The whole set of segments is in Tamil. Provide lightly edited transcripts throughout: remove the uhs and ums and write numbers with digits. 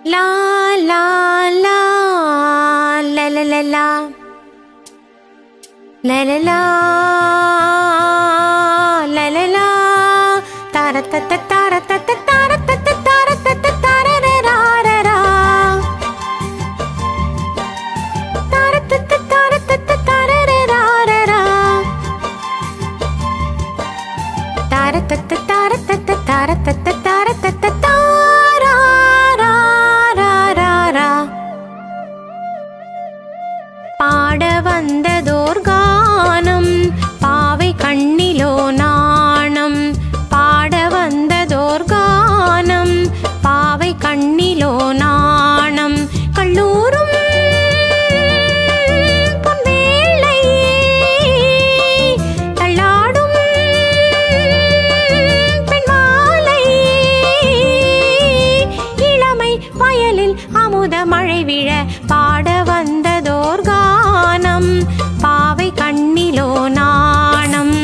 லா லா லா லலலலா லலலா லலலா தரதத தரதத தரதத தரதத தரரரரரா தரதத தரதத தரரரரரா தரதத தரதத தரதத தரதத பாட வந்ததோர் கானம் பாவை கண்ணிலோ நாணம் பாட வந்ததோர் கானம் பாவை கண்ணிலோ நாணம் கல்லூரும் பொன்வேளை தள்ளாடும் பெண்மாலை இளமை வயலில் அமுத மழை விழ பாட வந்ததோர் கானம் பாவை கண்ணிலோ நாணம்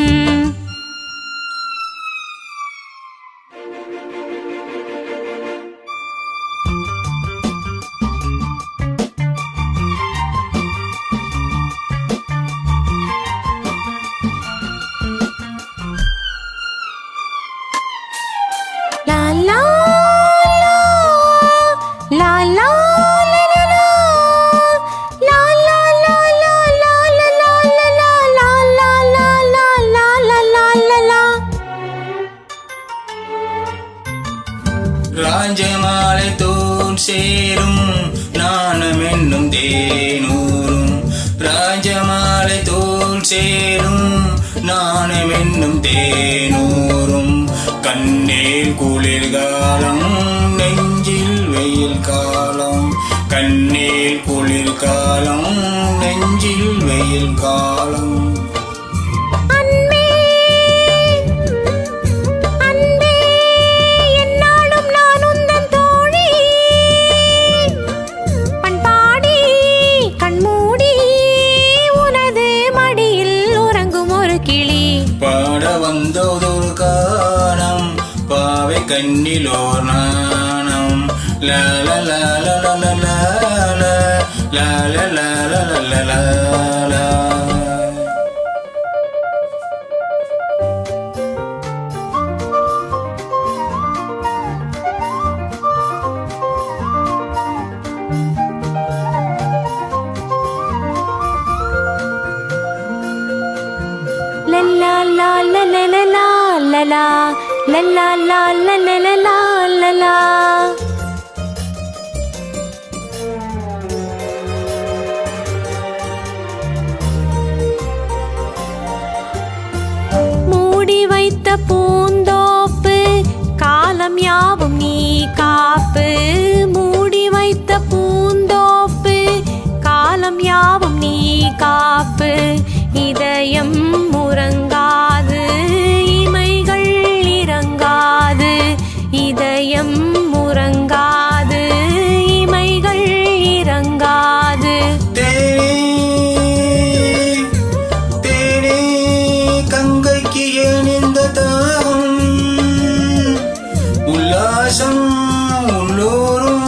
லா லா லா லா ராஜமாலை தோல் சேரும் நாணம் என்னும் தேனூரும் ராஜமாலை தோல் சேரும் நாணம் என்னும் தேனூரும் கண்ணீர் குளிர்காலம் நெஞ்சில் வெயில் காலம் கண்ணீர் குளிர்காலம் நெஞ்சில் வெயில் காலம் பாட வந்ததொரு கானம் பாவை கண்ணிலோர் நாணம் லா லா லா லா லா லா லா லா லா லா லா லா லா la la la la la la la la la la la la la la la la la மூடி வைத்த பூந்தோப்பு காலம் யாவும் நீ காப்பு மூடி வைத்த பூந்தோப்பு காலம் யாவும் நீ காப்பு இதயம் முறங்காது இமைகள் இறங்காது இதயம் முறங்காது இமைகள் இறங்காது தேனே கங்கைக்கு ஏன் இந்த தாகம் உல்லாசம் உள்ளூரும்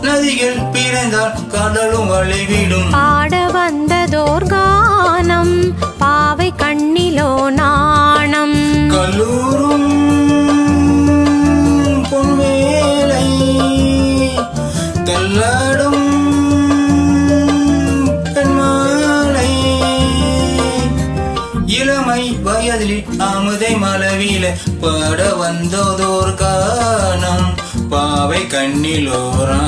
நதிகள் பிறந்தால் கடலும் வழிவிடும் பாட வந்ததோர் கானம் பாவை கண்ணிலோ நாணம் கல்லூரும் பொன்வேளை தள்ளாடும் பெண்மாலை இளமை வயதில் அமுதை மலவில பாட வந்ததோர் கானம் பாவை கண்ணிலோரா